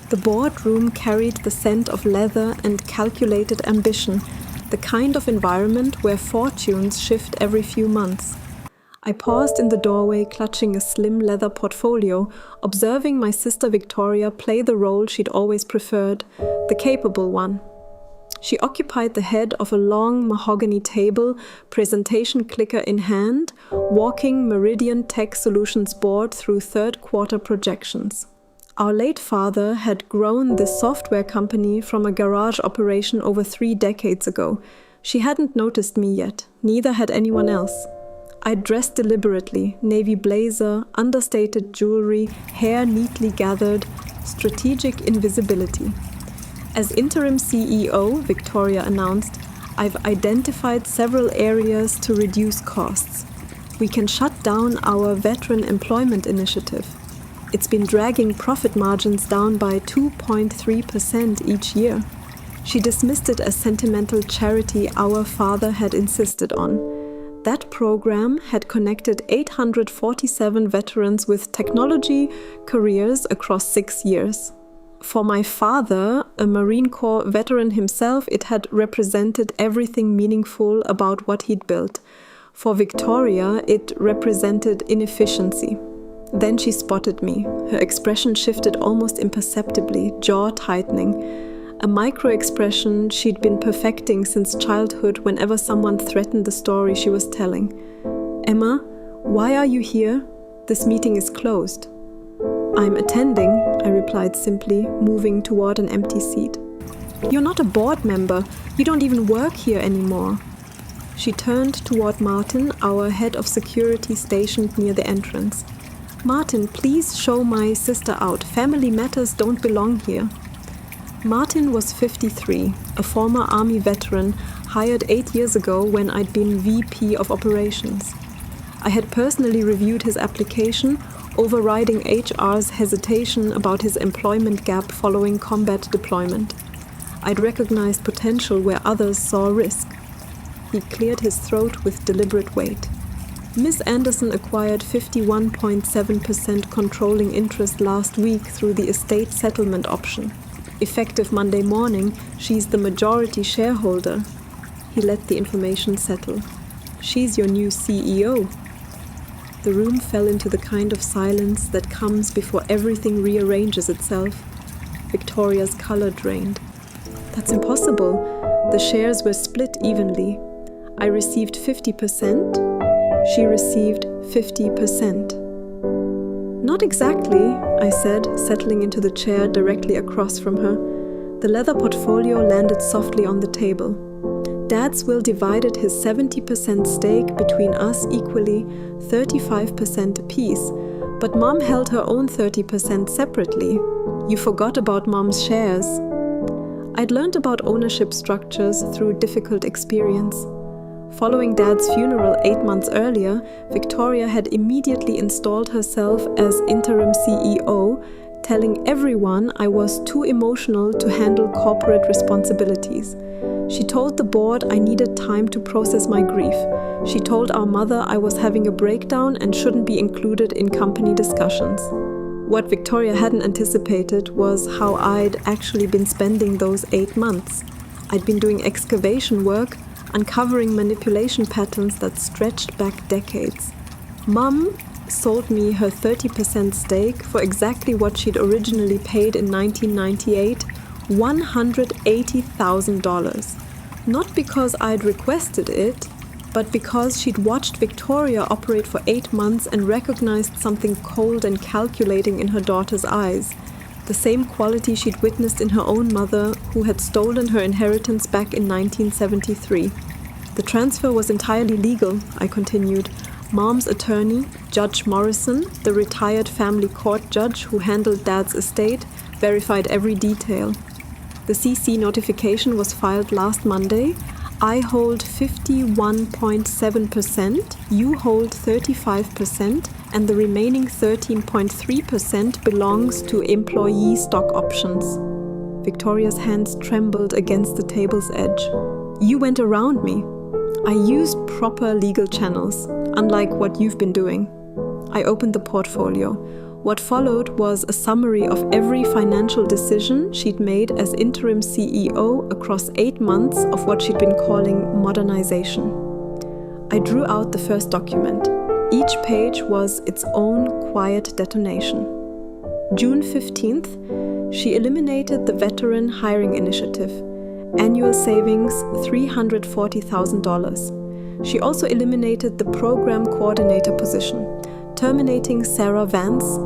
The boardroom carried the scent of leather and calculated ambition, the kind of environment where fortunes shift every few months. I paused in the doorway, clutching a slim leather portfolio, observing my sister Victoria play the role she'd always preferred, the capable one. She occupied the head of a long mahogany table, presentation clicker in hand, walking Meridian Tech Solutions board through third-quarter projections. Our late father had grown this software company from a garage operation over 3 decades ago. She hadn't noticed me yet, neither had anyone else. I dressed deliberately, navy blazer, understated jewelry, hair neatly gathered, strategic invisibility. As interim CEO, Victoria announced, I've identified several areas to reduce costs. We can shut down our veteran employment initiative. It's been dragging profit margins down by 2.3% each year. She dismissed it as sentimental charity our father had insisted on. That program had connected 847 veterans with technology careers across 6 years. For my father, a Marine Corps veteran himself, it had represented everything meaningful about what he'd built. For Victoria, it represented inefficiency. Then she spotted me. Her expression shifted almost imperceptibly, jaw tightening. A micro-expression she'd been perfecting since childhood whenever someone threatened the story she was telling. Emma, why are you here? This meeting is closed. I'm attending, I replied simply, moving toward an empty seat. You're not a board member. You don't even work here anymore. She turned toward Martin, our head of security stationed near the entrance. Martin, please show my sister out. Family matters don't belong here. Martin was 53, a former Army veteran, hired 8 years ago when I'd been VP of Operations. I had personally reviewed his application, overriding HR's hesitation about his employment gap following combat deployment. I'd recognized potential where others saw risk. He cleared his throat with deliberate weight. Ms. Anderson acquired 51.7% controlling interest last week through the estate settlement option. Effective Monday morning, she's the majority shareholder. He let the information settle. She's your new CEO. The room fell into the kind of silence that comes before everything rearranges itself. Victoria's color drained. That's impossible. The shares were split evenly. I received 50%. She received 50%. Not exactly, I said, settling into the chair directly across from her. The leather portfolio landed softly on the table. Dad's will divided his 70% stake between us equally, 35% apiece, but Mom held her own 30% separately. You forgot about Mom's shares. I'd learned about ownership structures through difficult experience. Following Dad's funeral 8 months earlier, Victoria had immediately installed herself as interim CEO, telling everyone I was too emotional to handle corporate responsibilities. She told the board I needed time to process my grief. She told our mother I was having a breakdown and shouldn't be included in company discussions. What Victoria hadn't anticipated was how I'd actually been spending those 8 months. I'd been doing excavation work, uncovering manipulation patterns that stretched back decades. Mum sold me her 30% stake for exactly what she'd originally paid in 1998, $180,000. Not because I'd requested it, but because she'd watched Victoria operate for 8 months and recognized something cold and calculating in her daughter's eyes. The same quality she'd witnessed in her own mother, who had stolen her inheritance back in 1973. The transfer was entirely legal, I continued. Mom's attorney, Judge Morrison, the retired family court judge who handled Dad's estate, verified every detail. The CC notification was filed last Monday. I hold 51.7%, you hold 35%, and the remaining 13.3% belongs to employee stock options. Victoria's hands trembled against the table's edge. You went around me. I used proper legal channels, unlike what you've been doing. I opened the portfolio. What followed was a summary of every financial decision she'd made as interim CEO across 8 months of what she'd been calling modernization. I drew out the first document. Each page was its own quiet detonation. June 15th, she eliminated the Veteran Hiring Initiative. Annual savings $340,000. She also eliminated the program coordinator position, terminating Sarah Vance,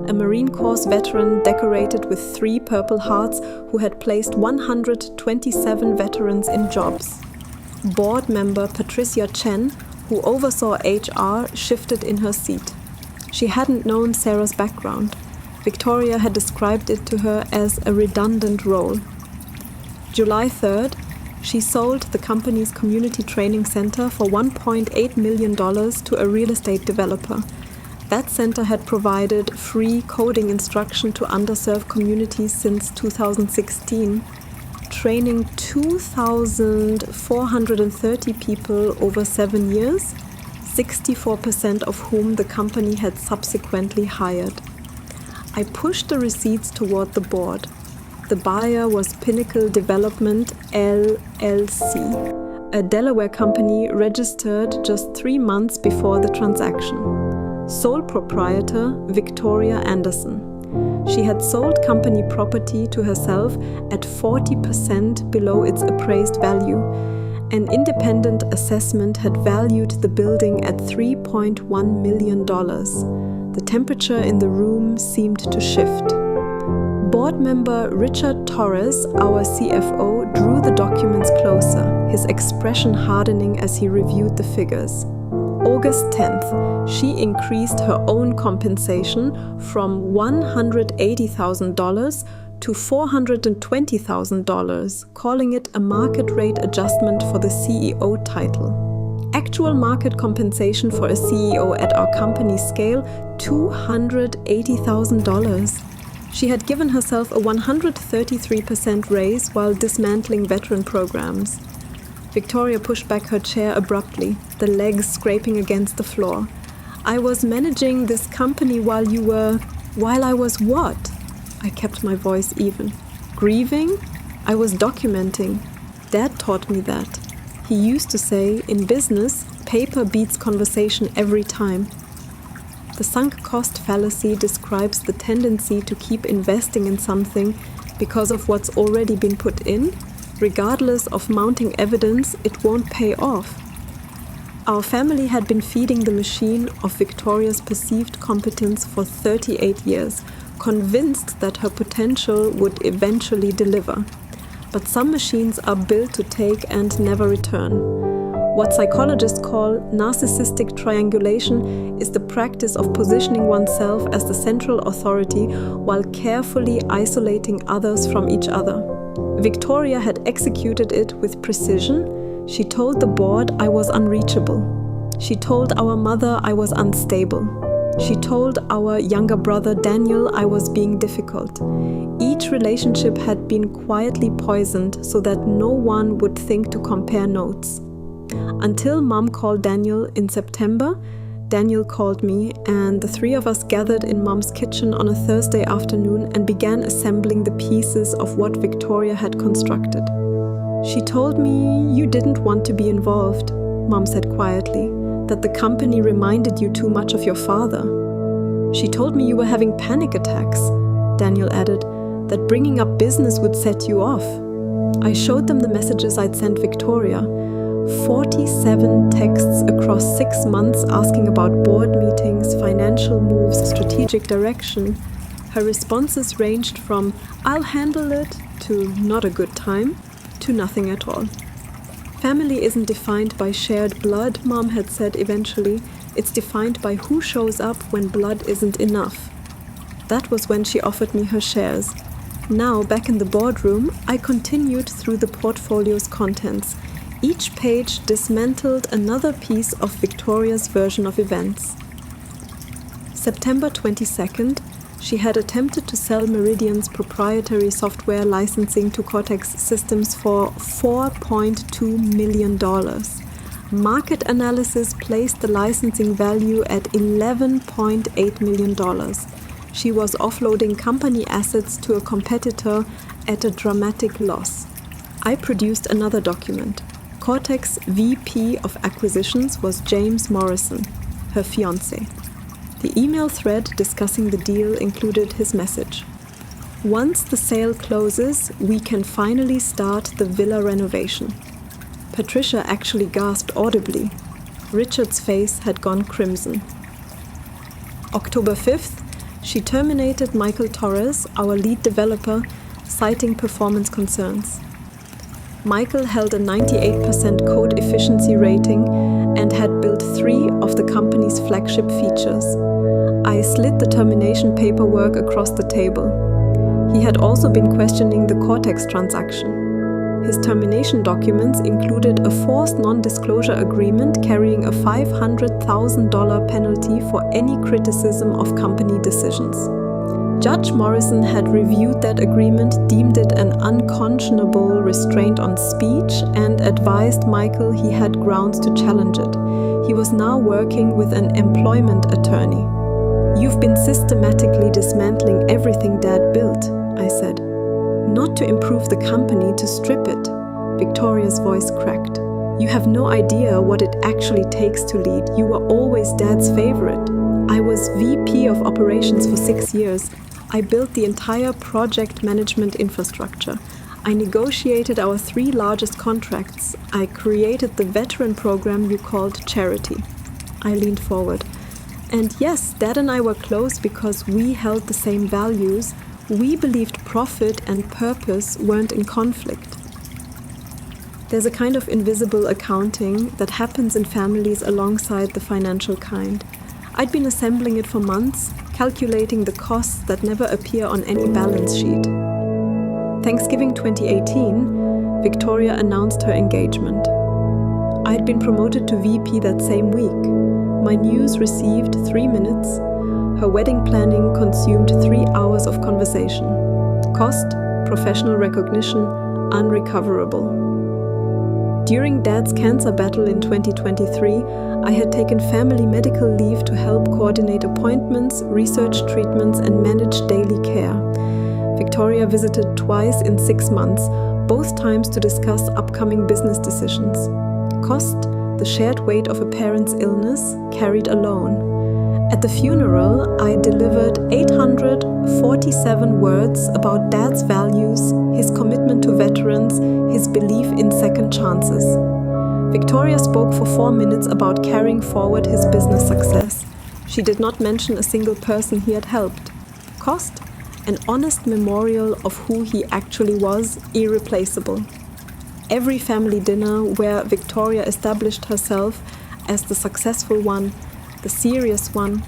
a Marine Corps veteran decorated with 3 Purple Hearts who had placed 127 veterans in jobs. Board member Patricia Chen, who oversaw HR, shifted in her seat. She hadn't known Sarah's background. Victoria had described it to her as a redundant role. July 3rd, she sold the company's community training center for $1.8 million to a real estate developer. That center had provided free coding instruction to underserved communities since 2016, training 2,430 people over 7 years, 64% of whom the company had subsequently hired. I pushed the receipts toward the board. The buyer was Pinnacle Development, LLC, a Delaware company registered just 3 months before the transaction. Sole proprietor, Victoria Anderson. She had sold company property to herself at 40% below its appraised value. An independent assessment had valued the building at $3.1 million. The temperature in the room seemed to shift. Board member Richard Torres, our CFO, drew the documents closer, his expression hardening as he reviewed the figures. August 10th, she increased her own compensation from $180,000 to $420,000, calling it a market rate adjustment for the CEO title. Actual market compensation for a CEO at our company scale, $280,000. She had given herself a 133% raise while dismantling veteran programs. Victoria pushed back her chair abruptly, the legs scraping against the floor. I was managing this company while I was what? I kept my voice even. Grieving? I was documenting. Dad taught me that. He used to say, in business, paper beats conversation every time. The sunk cost fallacy describes the tendency to keep investing in something because of what's already been put in. Regardless of mounting evidence, it won't pay off. Our family had been feeding the machine of Victoria's perceived competence for 38 years, convinced that her potential would eventually deliver. But some machines are built to take and never return. What psychologists call narcissistic triangulation is the practice of positioning oneself as the central authority while carefully isolating others from each other. Victoria had executed it with precision. She told the board I was unreachable. She told our mother I was unstable. She told our younger brother Daniel I was being difficult. Each relationship had been quietly poisoned so that no one would think to compare notes. Until Mom called Daniel in September, Daniel called me, and the 3 of us gathered in Mom's kitchen on a Thursday afternoon and began assembling the pieces of what Victoria had constructed. She told me, "You didn't want to be involved," Mom said quietly, "that the company reminded you too much of your father." "She told me you were having panic attacks," Daniel added, "that bringing up business would set you off." I showed them the messages I'd sent Victoria. 47 texts across 6 months asking about board meetings, financial moves, strategic direction. Her responses ranged from "I'll handle it" to "not a good time" to nothing at all. Family isn't defined by shared blood, Mom had said eventually. It's defined by who shows up when blood isn't enough. That was when she offered me her shares. Now, back in the boardroom, I continued through the portfolio's contents. Each page dismantled another piece of Victoria's version of events. September 22nd, she had attempted to sell Meridian's proprietary software licensing to Cortex Systems for $4.2 million. Market analysis placed the licensing value at $11.8 million. She was offloading company assets to a competitor at a dramatic loss. I produced another document. Cortex VP of Acquisitions was James Morrison, her fiancé. The email thread discussing the deal included his message. Once the sale closes, we can finally start the villa renovation. Patricia actually gasped audibly. Richard's face had gone crimson. October 5th, she terminated Michael Torres, our lead developer, citing performance concerns. Michael held a 98% code efficiency rating and had built 3 of the company's flagship features. I slid the termination paperwork across the table. He had also been questioning the Cortex transaction. His termination documents included a forced non-disclosure agreement carrying a $500,000 penalty for any criticism of company decisions. Judge Morrison had reviewed that agreement, deemed it an unconscionable restraint on speech, and advised Michael he had grounds to challenge it. He was now working with an employment attorney. "You've been systematically dismantling everything Dad built," I said. "Not to improve the company, to strip it." Victoria's voice cracked. "You have no idea what it actually takes to lead. You were always Dad's favorite. I was VP of operations for 6 years. I built the entire project management infrastructure. I negotiated our 3 largest contracts. I created the veteran program you called Charity." I leaned forward. "And yes, Dad and I were close because we held the same values. We believed profit and purpose weren't in conflict." There's a kind of invisible accounting that happens in families alongside the financial kind. I'd been assembling it for months, calculating the costs that never appear on any balance sheet. Thanksgiving 2018, Victoria announced her engagement. I'd been promoted to VP that same week. My news received 3 minutes. Her wedding planning consumed 3 hours of conversation. Cost, professional recognition, unrecoverable. During Dad's cancer battle in 2023, I had taken family medical leave to help coordinate appointments, research treatments, and manage daily care. Victoria visited twice in 6 months, both times to discuss upcoming business decisions. Cost, the shared weight of a parent's illness, carried alone. At the funeral, I delivered 847 words about Dad's values, his commitment to veterans, his belief in second chances. Victoria spoke for 4 minutes about carrying forward his business success. She did not mention a single person he had helped. Cost, an honest memorial of who he actually was, irreplaceable. Every family dinner where Victoria established herself as the successful one, the serious one,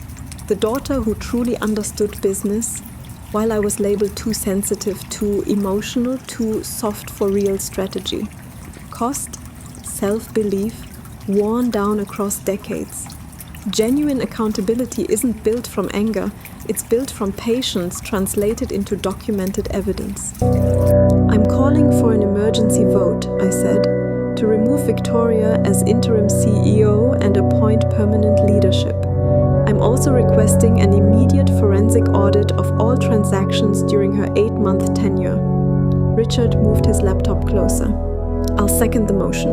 the daughter who truly understood business, while I was labeled too sensitive, too emotional, too soft for real strategy. Cost, self-belief, worn down across decades. Genuine accountability isn't built from anger, it's built from patience translated into documented evidence. "I'm calling for an emergency vote," I said, "to remove Victoria as interim CEO and appoint permanent leadership. I'm also requesting an immediate forensic audit of all transactions during her 8-month tenure." Richard moved his laptop closer. "I'll second the motion.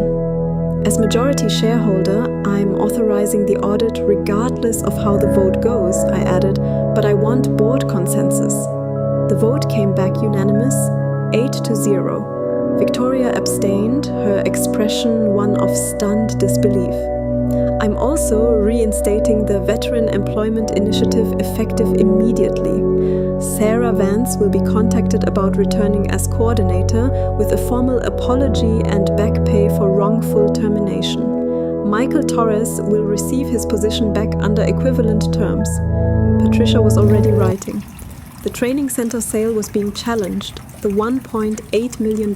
As majority shareholder, I'm authorizing the audit regardless of how the vote goes," I added, "but I want board consensus." The vote came back unanimous, 8-0. Victoria abstained, her expression one of stunned disbelief. "I'm also reinstating the Veteran Employment Initiative effective immediately. Sarah Vance will be contacted about returning as coordinator with a formal apology and back pay for wrongful termination. Michael Torres will receive his position back under equivalent terms." Patricia was already writing. The training center sale was being challenged. The $1.8 million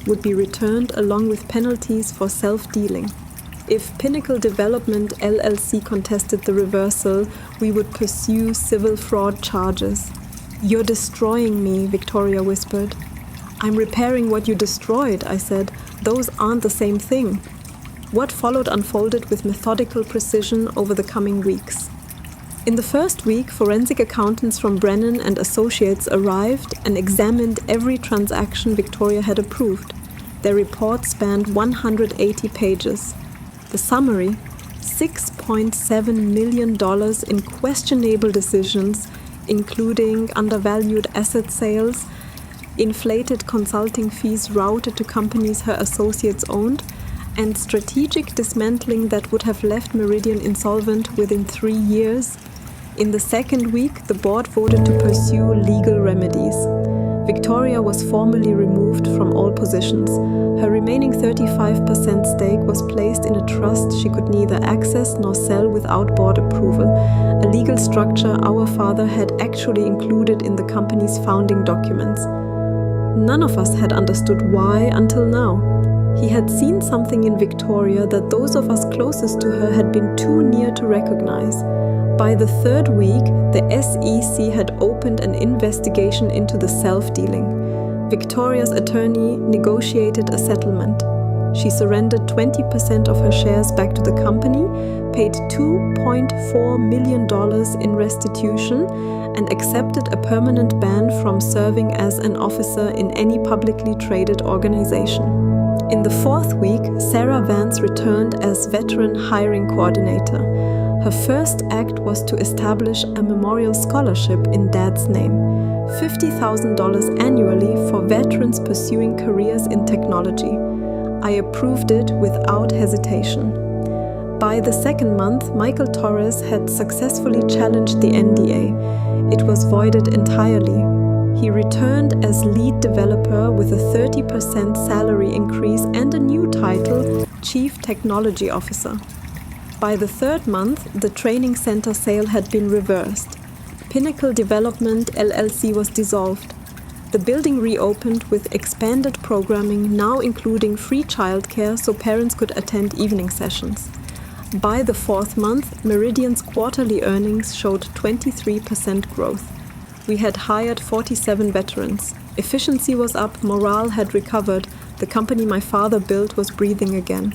would be returned along with penalties for self-dealing. If Pinnacle Development LLC contested the reversal, we would pursue civil fraud charges. "You're destroying me," Victoria whispered. "I'm repairing what you destroyed," I said. "Those aren't the same thing." What followed unfolded with methodical precision over the coming weeks. In the first week, forensic accountants from Brennan and Associates arrived and examined every transaction Victoria had approved. Their report spanned 180 pages. The summary: $6.7 million in questionable decisions, including undervalued asset sales, inflated consulting fees routed to companies her associates owned, and strategic dismantling that would have left Meridian insolvent within 3 years. In the second week, the board voted to pursue legal remedies. Victoria was formally removed from all positions. Her remaining 35% stake was placed in a trust she could neither access nor sell without board approval, a legal structure our father had actually included in the company's founding documents. None of us had understood why until now. He had seen something in Victoria that those of us closest to her had been too near to recognize. By the third week, the SEC had opened an investigation into the self-dealing. Victoria's attorney negotiated a settlement. She surrendered 20% of her shares back to the company, paid $2.4 million in restitution, and accepted a permanent ban from serving as an officer in any publicly traded organization. In the fourth week, Sarah Vance returned as veteran hiring coordinator. Her first act was to establish a memorial scholarship in Dad's name, $50,000 annually for veterans pursuing careers in technology. I approved it without hesitation. By the second month, Michael Torres had successfully challenged the NDA. It was voided entirely. He returned as lead developer with a 30% salary increase and a new title, Chief Technology Officer. By the third month, the training center sale had been reversed. Pinnacle Development LLC was dissolved. The building reopened with expanded programming, now including free childcare so parents could attend evening sessions. By the fourth month, Meridian's quarterly earnings showed 23% growth. We had hired 47 veterans. Efficiency was up, morale had recovered, the company my father built was breathing again.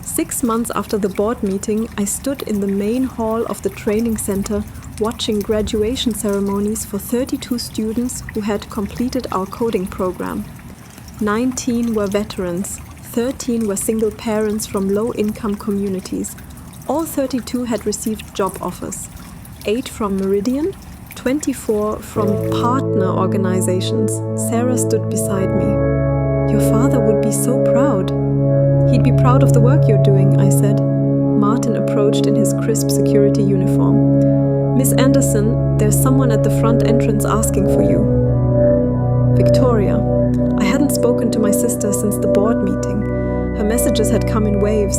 6 months after the board meeting, I stood in the main hall of the training center watching graduation ceremonies for 32 students who had completed our coding program. 19 were veterans, 13 were single parents from low-income communities. All 32 had received job offers. 8 from Meridian, 24 from partner organizations. Sarah stood beside me. "Your father would be so proud." "He'd be proud of the work you're doing," I said. Martin approached in his crisp security uniform. "Miss Anderson, there's someone at the front entrance asking for you." Victoria. I hadn't spoken to my sister since the board meeting. Her messages had come in waves,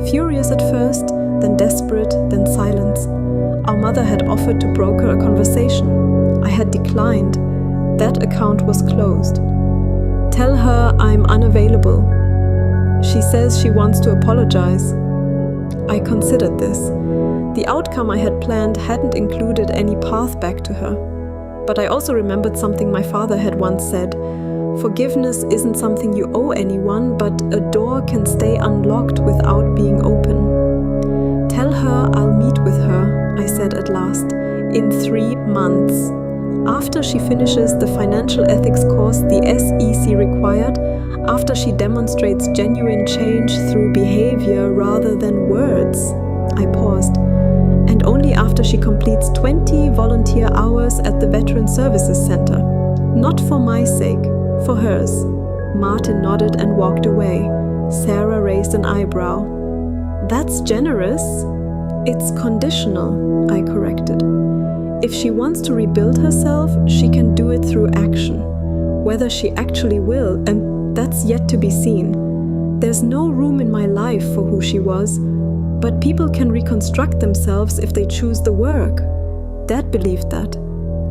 furious at first, then desperate, then silence. Our mother had offered to broker a conversation. I had declined. That account was closed. "Tell her I'm unavailable. She says she wants to apologize." I considered this. The outcome I had planned hadn't included any path back to her. But I also remembered something my father had once said. Forgiveness isn't something you owe anyone, but a door can stay unlocked without being open. "Tell her I'll meet with her," I said at last, "in 3 months. After she finishes the financial ethics course the SEC required, after she demonstrates genuine change through behavior rather than words." I paused. "And only after she completes 20 volunteer hours at the Veteran Services Center. Not for my sake, for hers." Martin nodded and walked away. Sarah raised an eyebrow. "That's generous." "It's conditional," I corrected. "If she wants to rebuild herself, she can do it through action. Whether she actually will, and that's yet to be seen. There's no room in my life for who she was, but people can reconstruct themselves if they choose the work." Dad believed that.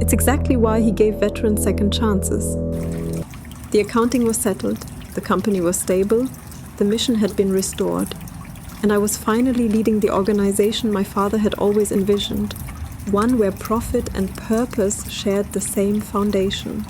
It's exactly why he gave veterans second chances. The accounting was settled, the company was stable, the mission had been restored, and I was finally leading the organization my father had always envisioned, one where profit and purpose shared the same foundation.